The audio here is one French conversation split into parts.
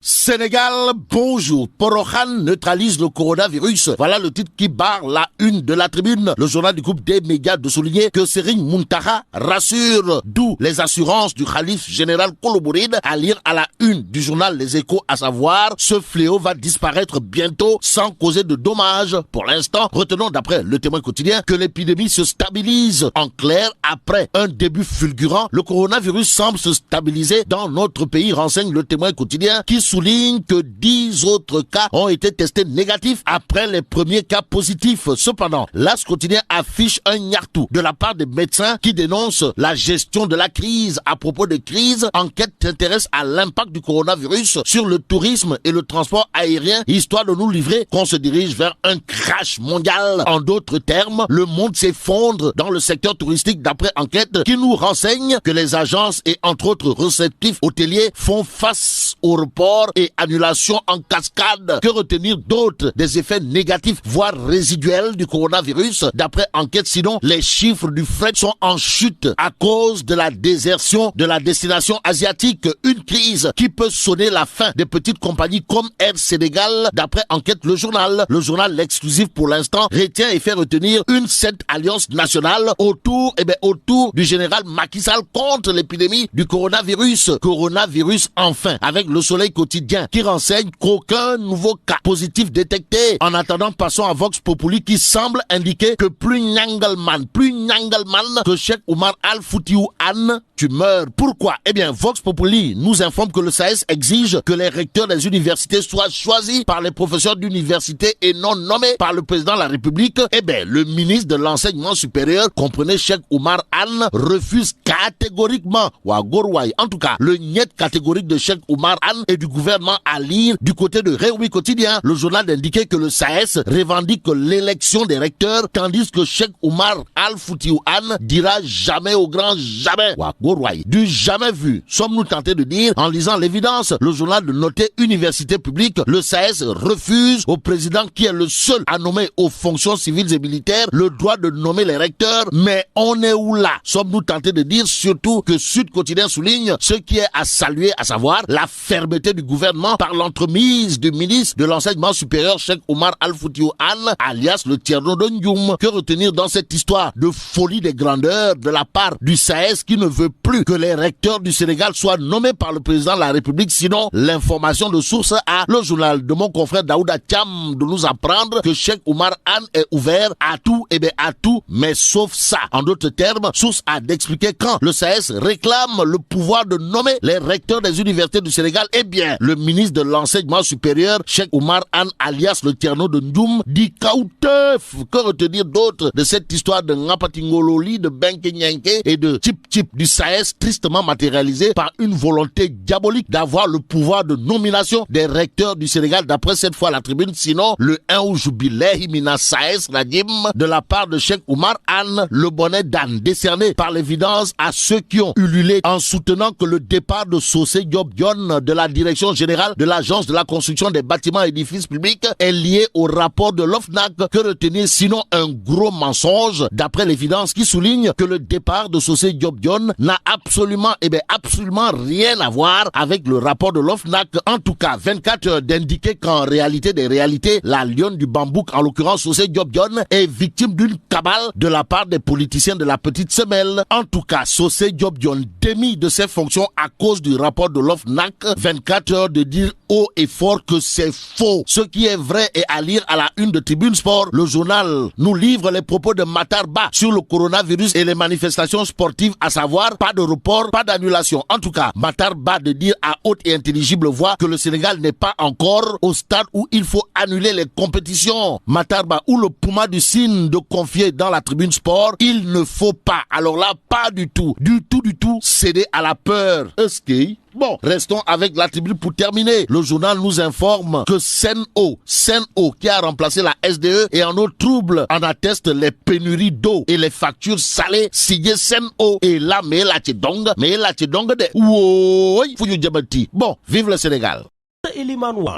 Sénégal, bonjour. Porokhane neutralise le coronavirus. Voilà le titre qui barre la une de la tribune. Le journal du groupe des médias de souligner que Serigne Mountakha rassure, d'où les assurances du khalife général Kolo Mouride à lire à la une du journal Les Échos, à savoir, ce fléau va disparaître bientôt sans causer de dommages. Pour l'instant, retenons d'après le Témoin quotidien que l'épidémie se stabilise. En clair, après un début fulgurant, le coronavirus semble se stabiliser dans notre pays, renseigne le Témoin quotidien, qui souligne que 10 autres cas ont été testés négatifs après les premiers cas positifs. Cependant, l'As quotidien affiche un nyartou de la part des médecins qui dénoncent la gestion de la crise. À propos de crise, enquête s'intéresse à l'impact du coronavirus sur le tourisme et le transport aérien, histoire de nous livrer qu'on se dirige vers un crash mondial. En d'autres termes, le monde s'effondre dans le secteur touristique d'après enquête qui nous renseigne que les agences et entre autres réceptifs hôteliers font face au report et annulation en cascade. Que retenir d'autre des effets négatifs, voire résiduels du coronavirus? D'après enquête, sinon, les chiffres du fret sont en chute à cause de la désertion de la destination asiatique. Une crise qui peut sonner la fin des petites compagnies comme Air Sénégal. D'après enquête, le journal L'Exclusif pour l'instant retient et fait retenir une cette alliance nationale autour du général Macky Sall contre l'épidémie du coronavirus. Coronavirus enfin, avec le Soleil quotidien qui renseigne qu'aucun nouveau cas positif détecté. En attendant, passons à Vox Populi qui semble indiquer que plus Nyangalman que Cheikh Oumar Al-Foutiou Anne, tu meurs. Pourquoi? Eh bien, Vox Populi nous informe que le SAES exige que les recteurs des universités soient choisis par les professeurs d'université et non nommés par le président de la République. Eh bien, le ministre de l'enseignement supérieur, comprenez Cheikh Oumar Anne, refuse catégoriquement, en tout cas, le niet catégorique de Cheikh Oumar Anne et du gouvernement à lire du côté de Réumi Quotidien. Le journal indiquait que le SAES revendique l'élection des recteurs, tandis que Cheikh Oumar Al-Foutiou Anne dira jamais au grand jamais. Du jamais vu, sommes-nous tentés de dire en lisant l'évidence. Le journal de noter Université publique, le SAES refuse au président qui est le seul à nommer aux fonctions civiles et militaires le droit de nommer les recteurs. Mais on est où là? Sommes-nous tentés de dire surtout que Sud Quotidien souligne ce qui est à saluer, à savoir la fermeté du gouvernement par l'entremise du ministre de l'enseignement supérieur Cheikh Oumar Al-Foutiou Anne, alias le Tierno de Ndioum. Que retenir dans cette histoire de folie des grandeurs de la part du SAES qui ne veut plus que les recteurs du Sénégal soient nommés par le président de la République? Sinon, l'information de source à le journal de mon confrère Daouda Thiam de nous apprendre que Cheikh Oumar Anne est ouvert à tout, à tout, mais sauf ça. En d'autres termes, source a d'expliquer quand le SAES réclame le pouvoir de nommer les recteurs des universités du Sénégal, eh bien, le ministre de l'enseignement supérieur, Cheikh Oumar Anne, alias le Tierno de Ndioum, dit Kaouteuf. Que retenir d'autre de cette histoire de Ngapatingololi, de Benke Nyenke et de Tip du SAES, tristement matérialisée par une volonté diabolique d'avoir le pouvoir de nomination des recteurs du Sénégal, d'après cette fois la tribune. Sinon, le 1 août jubilé Himina SAES Radim, de la part de Cheikh Oumar Anne, le bonnet d'âne décerné par l'évidence à ceux qui ont ululé en soutenant que le départ de Sosé Diop Dione de la direction générale de l'agence de la construction des bâtiments et édifices publics est lié au rapport de l'OFNAC. Que retenir sinon un gros mensonge d'après l'évidence qui souligne que le départ de Sosé Diop Dione n'a absolument rien à voir avec le rapport de l'OFNAC. En tout cas, 24 heures d'indiquer qu'en réalité des réalités, la lionne du bambouk, en l'occurrence Sosé Diop Dione, est victime d'une cabale de la part des politiciens de la petite semelle. En tout cas, Sosé Diop Dione démis de ses fonctions à cause du rapport de l'OFNAC. 24 heures de dire haut et fort que c'est faux. Ce qui est vrai est à lire à la une de Tribune Sport. Le journal nous livre les propos de Matar Ba sur le coronavirus et les manifestations sportives, à savoir pas de report, pas d'annulation. En tout cas, Matar Ba de dire à haute et intelligible voix que le Sénégal n'est pas encore au stade où il faut annuler les compétitions. Matar Ba ou le Puma du Sine de confier dans la Tribune Sport, il ne faut pas, alors là, pas du tout, céder à la peur. Est-ce que bon, restons avec la tribune pour terminer. Le journal nous informe que Sen'Eau qui a remplacé la SDE et en eau trouble en atteste les pénuries d'eau et les factures salées signées Sen'Eau. Et là, mais la tchedong de ouoi, bon, vive le Sénégal.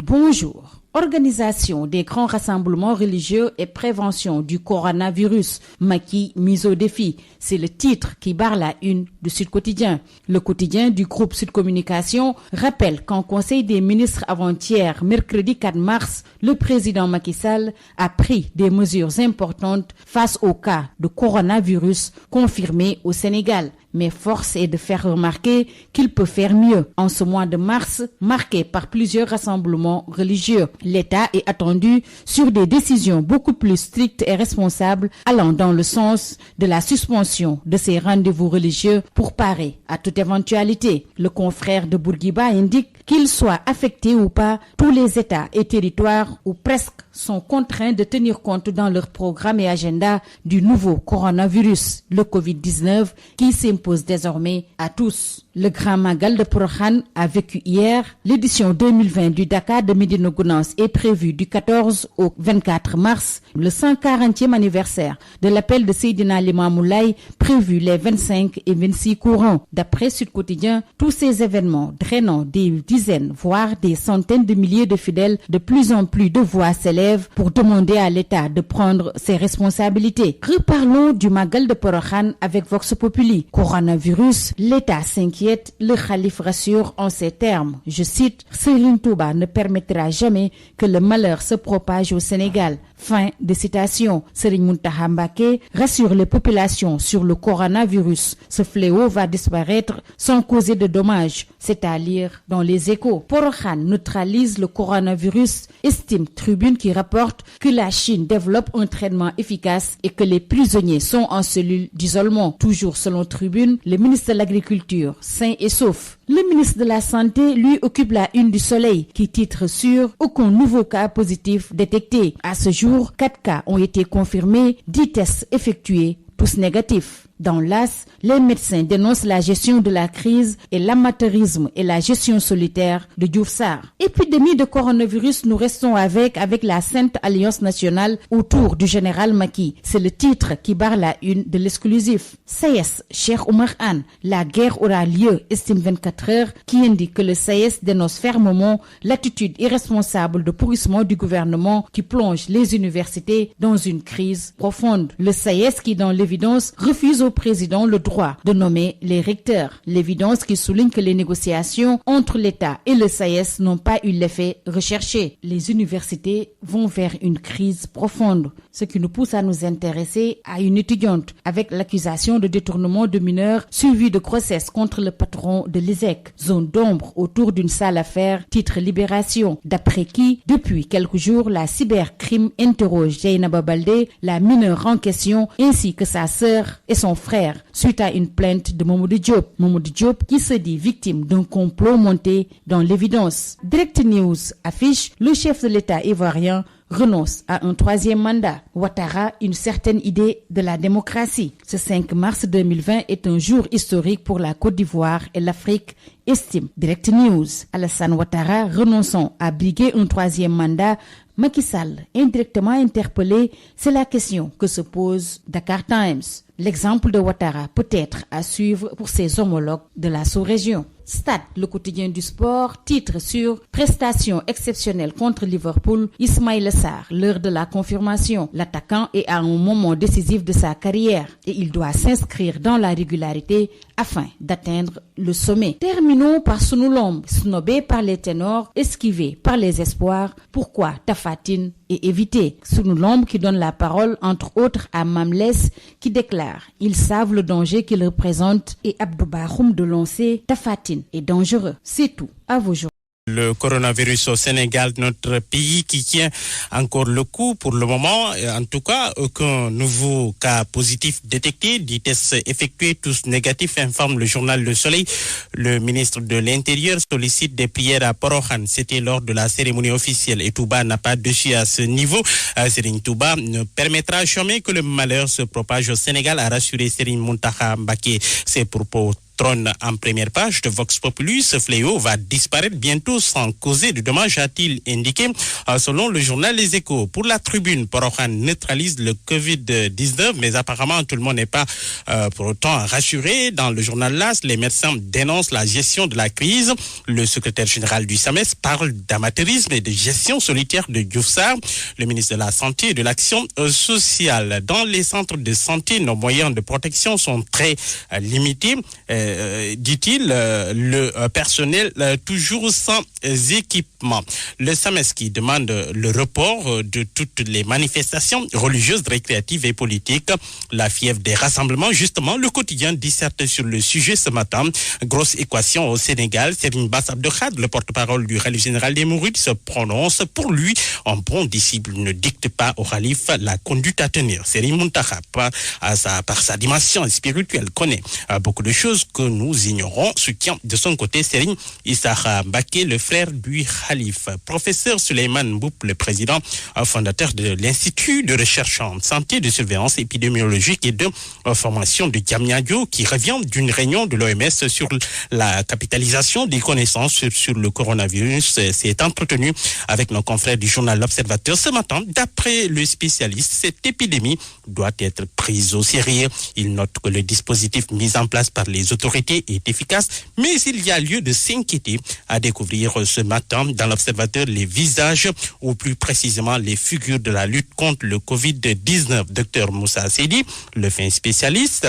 Bonjour. Organisation des grands rassemblements religieux et prévention du coronavirus. Macky mise au défi. C'est le titre qui barre la une de Sud Quotidien. Le quotidien du groupe Sud Communication rappelle qu'en Conseil des ministres avant-hier, mercredi 4 mars, le président Macky Sall a pris des mesures importantes face au cas de coronavirus confirmé au Sénégal. Mais force est de faire remarquer qu'il peut faire mieux. En ce mois de mars, marqué par plusieurs rassemblements religieux, l'État est attendu sur des décisions beaucoup plus strictes et responsables allant dans le sens de la suspension de ces rendez-vous religieux pour parer à toute éventualité. Le confrère de Bourguiba indique qu'ils soient affectés ou pas, tous les États et territoires ou presque sont contraints de tenir compte dans leur programme et agenda du nouveau coronavirus, le Covid-19, qui s'impose désormais à tous. Le Grand Magal de Porokhane a vécu hier. L'édition 2020 du Dakar de Médina Gounass est prévue du 14 au 24 mars. Le 140e anniversaire de l'appel de Seydina Limamou Laye prévu les 25 et 26 courants. D'après Sud Quotidien, tous ces événements drainant des dizaines, voire des centaines de milliers de fidèles, de plus en plus de voix s'élèvent pour demander à l'État de prendre ses responsabilités. Reparlons du Magal de Porokhane avec Vox Populi. Coronavirus, l'État s'inquiète. Le Khalife rassure en ces termes. Je cite, Serigne Touba ne permettra jamais que le malheur se propage au Sénégal. Fin de citation. Serigne Mountakha Mbacké rassure les populations sur le coronavirus. Ce fléau va disparaître sans causer de dommages. C'est à lire dans les Échos. Porokhane neutralise le coronavirus, estime Tribune qui rapporte que la Chine développe un traitement efficace et que les prisonniers sont en cellule d'isolement. Toujours selon Tribune, le ministre de l'Agriculture, sain et sauf. Le ministre de la Santé, lui, occupe la une du Soleil, qui titre sur « Aucun nouveau cas positif détecté ». À ce jour, 4 cas ont été confirmés, 10 tests effectués, tous négatifs. Dans l'AS, les médecins dénoncent la gestion de la crise et l'amateurisme et la gestion solitaire de Diouf Sarr. Épidémie de coronavirus, nous restons avec la Sainte Alliance Nationale autour du général Macky. C'est le titre qui barre la une de l'exclusif. SAES, Cheikh Oumar Anne, la guerre aura lieu, estime 24 heures, qui indique que le SAES dénonce fermement l'attitude irresponsable de pourrissement du gouvernement qui plonge les universités dans une crise profonde. Le SAES qui, dans l'évidence, refuse au président le droit de nommer les recteurs. L'évidence qui souligne que les négociations entre l'État et le SAES n'ont pas eu l'effet recherché. Les universités vont vers une crise profonde, ce qui nous pousse à nous intéresser à une étudiante avec l'accusation de détournement de mineurs suivi de grossesse contre le patron de l'ISEC. Zone d'ombre autour d'une sale affaire, titre Libération, d'après qui, depuis quelques jours, la cybercrime interroge Dieynaba Baldé, la mineure en question, ainsi que sa sœur et son frère, suite à une plainte de Mamadou Diop. Mamadou Diop qui se dit victime d'un complot monté dans l'évidence. Direct News affiche le chef de l'État ivoirien renonce à un 3e mandat. Ouattara, une certaine idée de la démocratie. Ce 5 mars 2020 est un jour historique pour la Côte d'Ivoire et l'Afrique, estime Direct News. Alassane Ouattara renonçant à briguer un 3e mandat. Macky Sall, indirectement interpellé, c'est la question que se pose Dakar Times. L'exemple de Ouattara peut être à suivre pour ses homologues de la sous-région. Stade, le quotidien du sport, titre sur prestation exceptionnelle contre Liverpool, Ismaïla Sarr, l'heure de la confirmation. L'attaquant est à un moment décisif de sa carrière et il doit s'inscrire dans la régularité afin d'atteindre le sommet. Terminons par Sunu Lamb, snobé par les ténors, esquivé par les espoirs. Pourquoi Tapha Tine est évité? Sunu Lamb qui donne la parole entre autres à Mamles qui déclare « Ils savent le danger qu'il représente » et Abdou Bakhoum de lancer « Tapha Tine est dangereux ». C'est tout. À vos jours. Le coronavirus au Sénégal, notre pays qui tient encore le coup pour le moment. En tout cas, aucun nouveau cas positif détecté. 10 tests effectués, tous négatifs, informe le journal Le Soleil. Le ministre de l'Intérieur sollicite des prières à Porokhane. C'était lors de la cérémonie officielle. Et Touba n'a pas dessus à ce niveau. Serigne Touba ne permettra jamais que le malheur se propage au Sénégal, a rassuré Serigne Mountakha Mbacké. Ses propos trône en première page de Vox Populi. Ce fléau va disparaître bientôt sans causer de dommages, a-t-il indiqué, selon le journal Les Échos. Pour la Tribune, Porokhane neutralise le Covid-19, mais apparemment tout le monde n'est pas pour autant rassuré. Dans le journal LAS, les médecins dénoncent la gestion de la crise. Le secrétaire général du SAMES parle d'amateurisme et de gestion solitaire de Diouf Sarr. Le ministre de la Santé et de l'Action sociale. Dans les centres de santé, nos moyens de protection sont très limités, dit-il. Le personnel toujours sans équipement. Le SAMES qui demande le report de toutes les manifestations religieuses, récréatives et politiques. La fièvre des rassemblements, justement, le quotidien disserte sur le sujet ce matin. Grosse équation au Sénégal. Serigne Bass Abdou Khadre, le porte-parole du khalife général des Mourides, se prononce. Pour lui, un bon disciple ne dicte pas au khalife la conduite à tenir. Serigne Mountakha, par sa dimension spirituelle, connaît beaucoup de choses que nous ignorons. Soutient de son côté Serigne Issa Mbacké, le frère du khalife. Professeur Souleymane Mboup, le président fondateur de l'Institut de recherche en santé, de surveillance épidémiologique et de formation de Diamniadio, qui revient d'une réunion de l'OMS sur la capitalisation des connaissances sur le coronavirus, s'est entretenu avec nos confrères du journal L'Observateur ce matin. D'après le spécialiste, cette épidémie doit être prise au sérieux. Il note que le dispositif mis en place par les autorités est efficace, mais il y a lieu de s'inquiéter. À découvrir ce matin dans l'Observateur les visages, ou plus précisément les figures de la lutte contre le Covid-19. Docteur Moussa Seydi, le fin spécialiste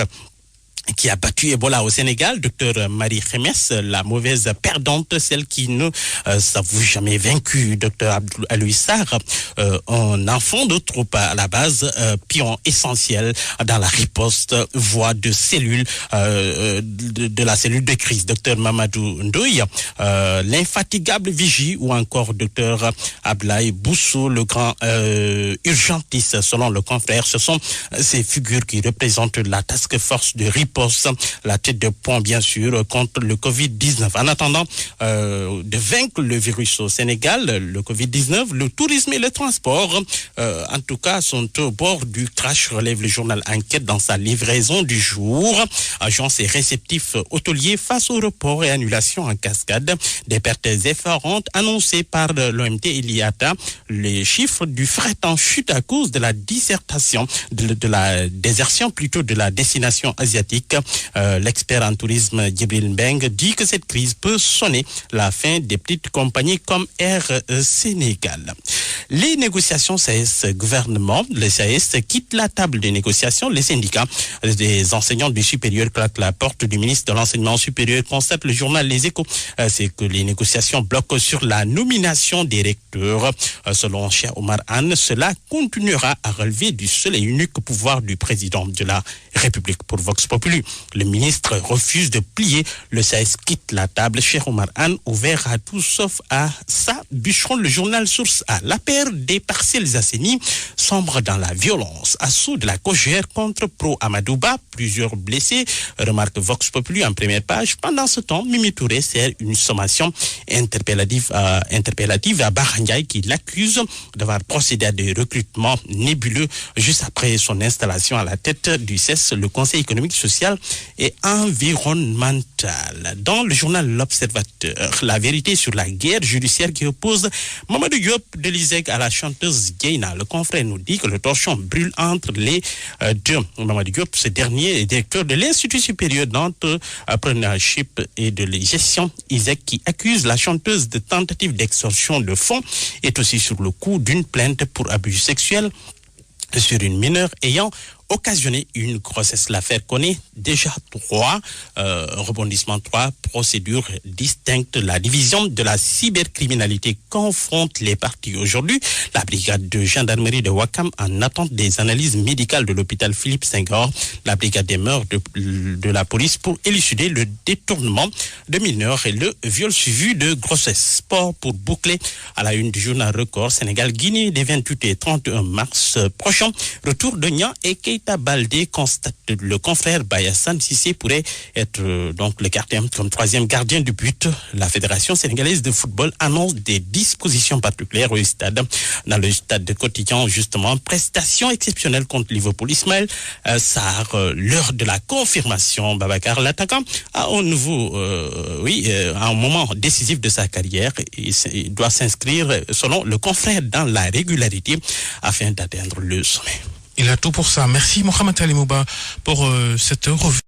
qui a battu Ebola au Sénégal, docteur Marie Khémès, la mauvaise perdante, celle qui ne s'avoue jamais vaincue, docteur Abdou Aloui Sarr, un enfant de troupe à la base, pion essentiel dans la riposte, voie de cellule, de la cellule de crise, docteur Mamadou Ndoye, l'infatigable vigie, ou encore docteur Ablaye Boussou, le grand urgentiste, selon le confrère. Ce sont ces figures qui représentent la task force de riposte, la tête de pont bien sûr contre le Covid-19. En attendant de vaincre le virus au Sénégal, le Covid-19, le tourisme et le transport en tout cas sont au bord du crash, relève le journal Enquête dans sa livraison du jour. Agence et réceptifs hôteliers face au report et annulation en cascade, des pertes effarantes annoncées par l'OMT et l'IATA. Les chiffres du fret en chute à cause de la désertion plutôt de la destination asiatique. L'expert en tourisme Djibril Mbeng dit que cette crise peut sonner la fin des petites compagnies comme Air Sénégal. Les négociations SAS-gouvernement, le SAS quitte la table des négociations. Les syndicats des enseignants du supérieur claquent la porte du ministre de l'enseignement supérieur, constate le journal Les Échos. C'est que les négociations bloquent sur la nomination des recteurs. Selon Cheikh Oumar Anne, cela continuera à relever du seul et unique pouvoir du président de la République. Pour Vox Populi, le ministre refuse de plier. Le SAS quitte la table. Cheikh Oumar Anne, ouvert à tout sauf à ça, bûcheron le journal Source A. La paire des Parcelles Assainies sombre dans la violence. Assaut de la Cogère contre Pro Amadouba, plusieurs blessés, remarque Vox Populi en première page. Pendant ce temps, Mimi Touré sert une sommation interpellative à Barangay, qui l'accuse d'avoir procédé à des recrutements nébuleux juste après son installation à la tête du CES, le Conseil économique, social et environnemental. Dans le journal L'Observateur, la vérité sur la guerre judiciaire qui oppose Mamadou Diop de l'ISEG à la chanteuse Dieyna. Le confrère nous dit que le torchon brûle entre les deux. Mamadou Diop, ce dernier est directeur de l'Institut supérieur d'entrepreneurship et de gestion ISEG, qui accuse la chanteuse de tentative d'extorsion de fonds, est aussi sur le coup d'une plainte pour abus sexuels sur une mineure ayant occasionné une grossesse. L'affaire connaît déjà 3 procédures distinctes. La division de la cybercriminalité confronte les parties aujourd'hui. La brigade de gendarmerie de Ouakam en attente des analyses médicales de l'hôpital Philippe Senghor. La brigade des mœurs de la police pour élucider le détournement de mineurs et le viol suivi de grossesse. Sport pour boucler à la une du journal Record. Sénégal-Guinée des 28 et 31 mars prochains. Retour de Niang et Keita Keita Baldé constate le confrère Bayassane Cissé pourrait être donc le gardien comme troisième gardien de but. La Fédération sénégalaise de football annonce des dispositions particulières au stade. Dans le stade de Quotidien, justement, prestation exceptionnelle contre Liverpool. Ismaël Sarr, l'heure de la confirmation. Babacar, l'attaquant, a un nouveau, à un moment décisif de sa carrière. Il doit s'inscrire, selon le confrère, dans la régularité afin d'atteindre le sommet. Il a tout pour ça. Merci Mohamed Ali Mouba pour cette revue.